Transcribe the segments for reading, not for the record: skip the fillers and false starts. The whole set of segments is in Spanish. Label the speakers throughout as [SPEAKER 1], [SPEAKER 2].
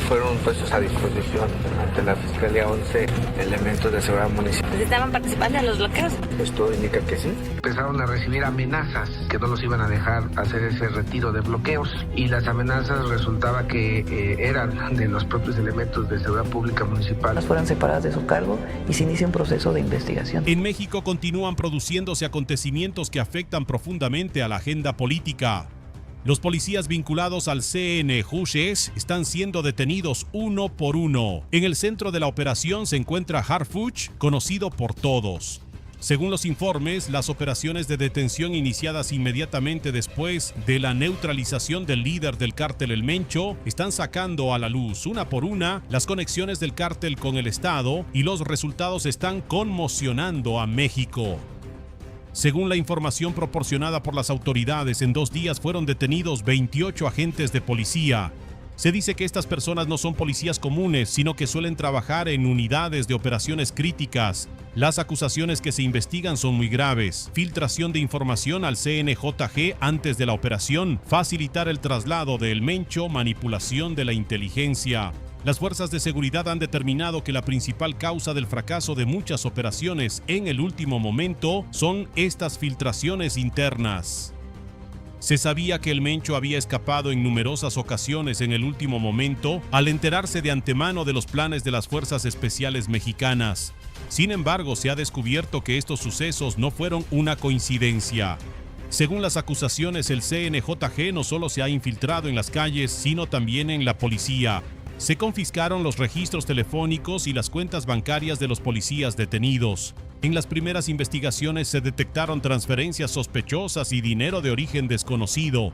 [SPEAKER 1] Fueron puestos a disposición ante la Fiscalía 11 elementos de seguridad municipal.
[SPEAKER 2] ¿Estaban participando en los bloqueos?
[SPEAKER 1] Esto indica que sí. Empezaron a recibir amenazas que no los iban a dejar hacer ese retiro de bloqueos y las amenazas resultaba que eran de los propios elementos de seguridad pública municipal.
[SPEAKER 3] Fueron separadas de su cargo y se inicia un proceso de investigación.
[SPEAKER 4] En México continúan produciéndose acontecimientos que afectan profundamente a la agenda política. Los policías vinculados al CNJUSHES están siendo detenidos uno por uno. En el centro de la operación se encuentra Harfuch, conocido por todos. Según los informes, las operaciones de detención iniciadas inmediatamente después de la neutralización del líder del cártel El Mencho están sacando a la luz, una por una, las conexiones del cártel con el Estado y los resultados están conmocionando a México. Según la información proporcionada por las autoridades, en 2 días fueron detenidos 28 agentes de policía. Se dice que estas personas no son policías comunes, sino que suelen trabajar en unidades de operaciones críticas. Las acusaciones que se investigan son muy graves: filtración de información al CNJG antes de la operación, facilitar el traslado de El Mencho, manipulación de la inteligencia. Las fuerzas de seguridad han determinado que la principal causa del fracaso de muchas operaciones en el último momento son estas filtraciones internas. Se sabía que El Mencho había escapado en numerosas ocasiones en el último momento al enterarse de antemano de los planes de las fuerzas especiales mexicanas. Sin embargo, se ha descubierto que estos sucesos no fueron una coincidencia. Según las acusaciones, el CNJG no solo se ha infiltrado en las calles, sino también en la policía. Se confiscaron los registros telefónicos y las cuentas bancarias de los policías detenidos. En las primeras investigaciones se detectaron transferencias sospechosas y dinero de origen desconocido.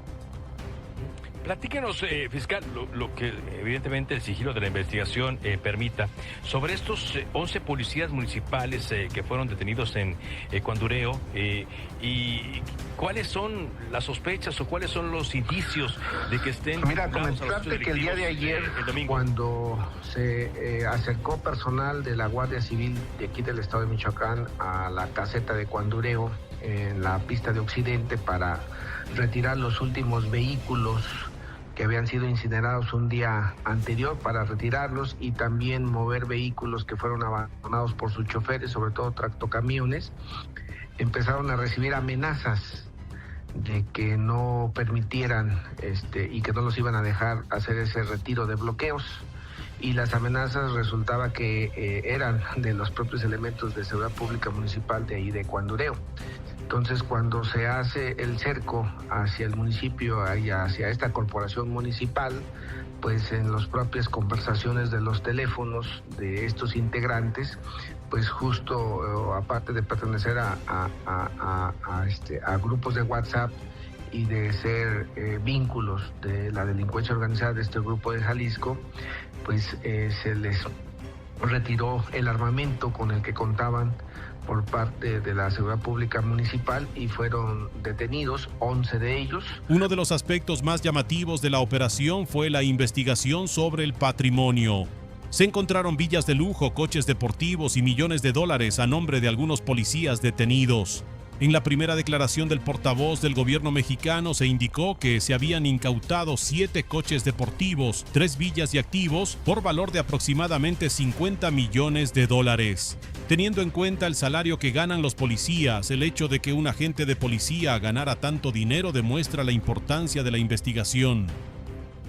[SPEAKER 5] Platíquenos, fiscal, lo que evidentemente el sigilo de la investigación permita, sobre estos 11 policías municipales que fueron detenidos en Condureo, y cuáles son las sospechas o cuáles son los indicios de que estén...
[SPEAKER 1] Mira, comentarte que el día de ayer, cuando se acercó personal de la Guardia Civil de aquí del estado de Michoacán a la caseta de Condureo, en la pista de Occidente, para retirar los últimos vehículos que habían sido incinerados un día anterior, para retirarlos y también mover vehículos que fueron abandonados por sus choferes, sobre todo tractocamiones, empezaron a recibir amenazas de que no permitieran y que no los iban a dejar hacer ese retiro de bloqueos. Y las amenazas resultaba que eran de los propios elementos de seguridad pública municipal de ahí de Condureo. Entonces, cuando se hace el cerco hacia el municipio y hacia esta corporación municipal, pues en las propias conversaciones de los teléfonos de estos integrantes, pues justo aparte de pertenecer a grupos de WhatsApp y de ser vínculos de la delincuencia organizada de este grupo de Jalisco, pues se les retiró el armamento con el que contaban por parte de la seguridad pública municipal y fueron detenidos 11 de ellos.
[SPEAKER 4] Uno de los aspectos más llamativos de la operación fue la investigación sobre el patrimonio. Se encontraron villas de lujo, coches deportivos y millones de dólares a nombre de algunos policías detenidos. En la primera declaración del portavoz del gobierno mexicano se indicó que se habían incautado 7 coches deportivos, 3 villas y activos por valor de aproximadamente $50 millones. Teniendo en cuenta el salario que ganan los policías, el hecho de que un agente de policía ganara tanto dinero demuestra la importancia de la investigación.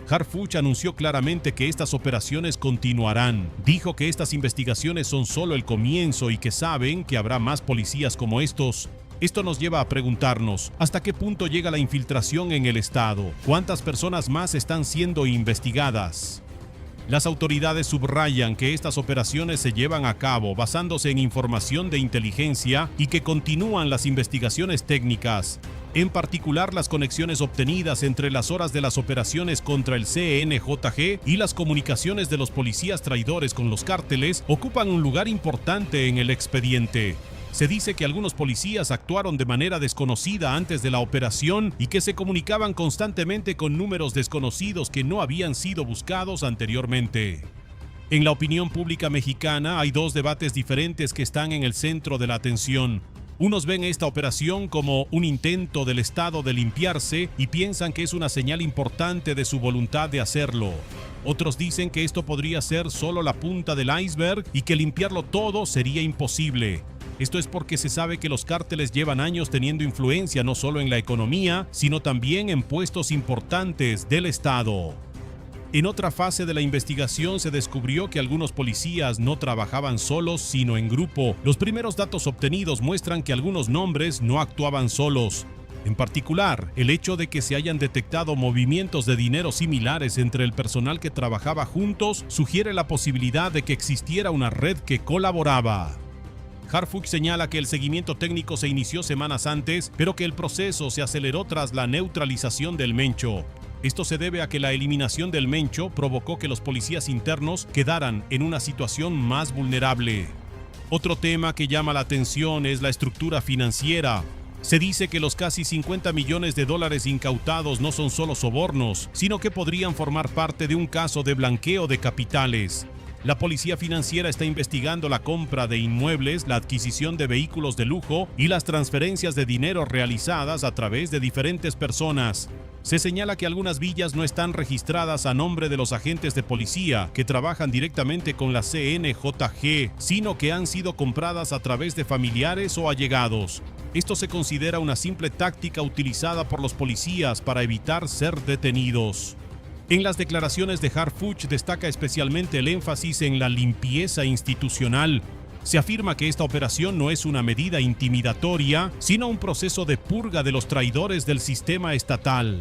[SPEAKER 4] Harfuch anunció claramente que estas operaciones continuarán. Dijo que estas investigaciones son solo el comienzo y que saben que habrá más policías como estos. Esto nos lleva a preguntarnos, ¿hasta qué punto llega la infiltración en el Estado? ¿Cuántas personas más están siendo investigadas? Las autoridades subrayan que estas operaciones se llevan a cabo basándose en información de inteligencia y que continúan las investigaciones técnicas. En particular, las conexiones obtenidas entre las horas de las operaciones contra el CNJG y las comunicaciones de los policías traidores con los cárteles ocupan un lugar importante en el expediente. Se dice que algunos policías actuaron de manera desconocida antes de la operación y que se comunicaban constantemente con números desconocidos que no habían sido buscados anteriormente. En la opinión pública mexicana hay 2 debates diferentes que están en el centro de la atención. Unos ven esta operación como un intento del Estado de limpiarse y piensan que es una señal importante de su voluntad de hacerlo. Otros dicen que esto podría ser solo la punta del iceberg y que limpiarlo todo sería imposible. Esto es porque se sabe que los cárteles llevan años teniendo influencia no solo en la economía, sino también en puestos importantes del Estado. En otra fase de la investigación se descubrió que algunos policías no trabajaban solos, sino en grupo. Los primeros datos obtenidos muestran que algunos nombres no actuaban solos. En particular, el hecho de que se hayan detectado movimientos de dinero similares entre el personal que trabajaba juntos sugiere la posibilidad de que existiera una red que colaboraba. Harfuch señala que el seguimiento técnico se inició semanas antes, pero que el proceso se aceleró tras la neutralización del Mencho. Esto se debe a que la eliminación del Mencho provocó que los policías internos quedaran en una situación más vulnerable. Otro tema que llama la atención es la estructura financiera. Se dice que los casi 50 millones de dólares incautados no son solo sobornos, sino que podrían formar parte de un caso de blanqueo de capitales. La policía financiera está investigando la compra de inmuebles, la adquisición de vehículos de lujo y las transferencias de dinero realizadas a través de diferentes personas. Se señala que algunas villas no están registradas a nombre de los agentes de policía que trabajan directamente con la CNJG, sino que han sido compradas a través de familiares o allegados. Esto se considera una simple táctica utilizada por los policías para evitar ser detenidos. En las declaraciones de Harfuch destaca especialmente el énfasis en la limpieza institucional. Se afirma que esta operación no es una medida intimidatoria, sino un proceso de purga de los traidores del sistema estatal.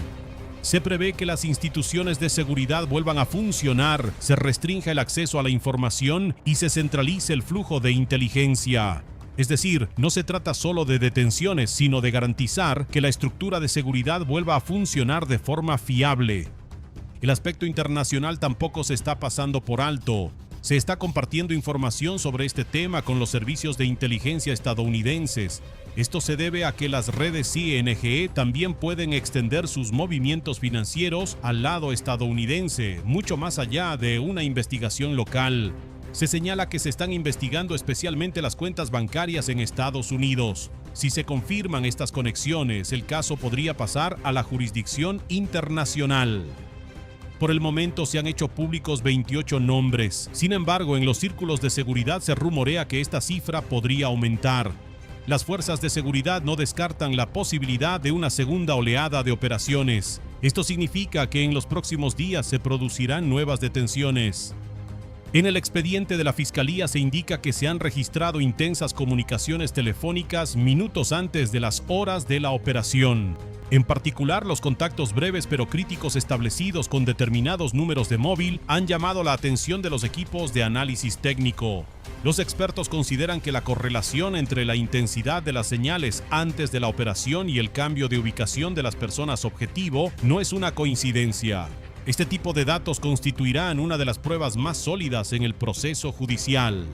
[SPEAKER 4] Se prevé que las instituciones de seguridad vuelvan a funcionar, se restrinja el acceso a la información y se centralice el flujo de inteligencia. Es decir, no se trata solo de detenciones, sino de garantizar que la estructura de seguridad vuelva a funcionar de forma fiable. El aspecto internacional tampoco se está pasando por alto. Se está compartiendo información sobre este tema con los servicios de inteligencia estadounidenses. Esto se debe a que las redes CNG también pueden extender sus movimientos financieros al lado estadounidense, mucho más allá de una investigación local. Se señala que se están investigando especialmente las cuentas bancarias en Estados Unidos. Si se confirman estas conexiones, el caso podría pasar a la jurisdicción internacional. Por el momento se han hecho públicos 28 nombres. Sin embargo, en los círculos de seguridad se rumorea que esta cifra podría aumentar. Las fuerzas de seguridad no descartan la posibilidad de una segunda oleada de operaciones. Esto significa que en los próximos días se producirán nuevas detenciones. En el expediente de la Fiscalía se indica que se han registrado intensas comunicaciones telefónicas minutos antes de las horas de la operación. En particular, los contactos breves pero críticos establecidos con determinados números de móvil han llamado la atención de los equipos de análisis técnico. Los expertos consideran que la correlación entre la intensidad de las señales antes de la operación y el cambio de ubicación de las personas objetivo no es una coincidencia. Este tipo de datos constituirán una de las pruebas más sólidas en el proceso judicial.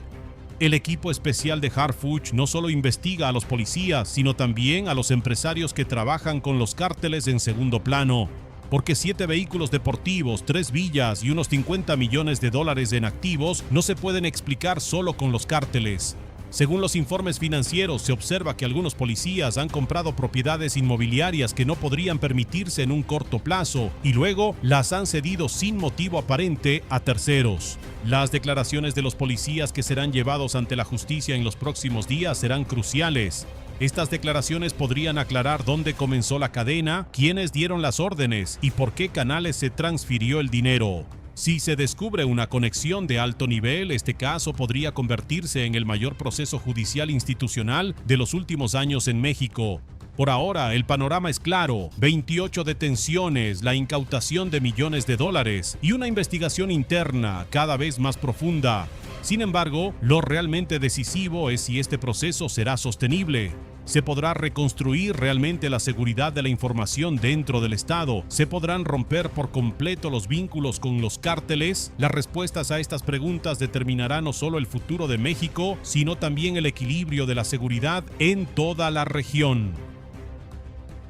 [SPEAKER 4] El equipo especial de Harfuch no solo investiga a los policías, sino también a los empresarios que trabajan con los cárteles en segundo plano. Porque 7 vehículos deportivos, 3 villas y unos 50 millones de dólares en activos no se pueden explicar solo con los cárteles. Según los informes financieros, se observa que algunos policías han comprado propiedades inmobiliarias que no podrían permitirse en un corto plazo y luego las han cedido sin motivo aparente a terceros. Las declaraciones de los policías que serán llevados ante la justicia en los próximos días serán cruciales. Estas declaraciones podrían aclarar dónde comenzó la cadena, quiénes dieron las órdenes y por qué canales se transfirió el dinero. Si se descubre una conexión de alto nivel, este caso podría convertirse en el mayor proceso judicial institucional de los últimos años en México. Por ahora, el panorama es claro: 28 detenciones, la incautación de millones de dólares y una investigación interna cada vez más profunda. Sin embargo, lo realmente decisivo es si este proceso será sostenible. ¿Se podrá reconstruir realmente la seguridad de la información dentro del Estado? ¿Se podrán romper por completo los vínculos con los cárteles? Las respuestas a estas preguntas determinarán no solo el futuro de México, sino también el equilibrio de la seguridad en toda la región.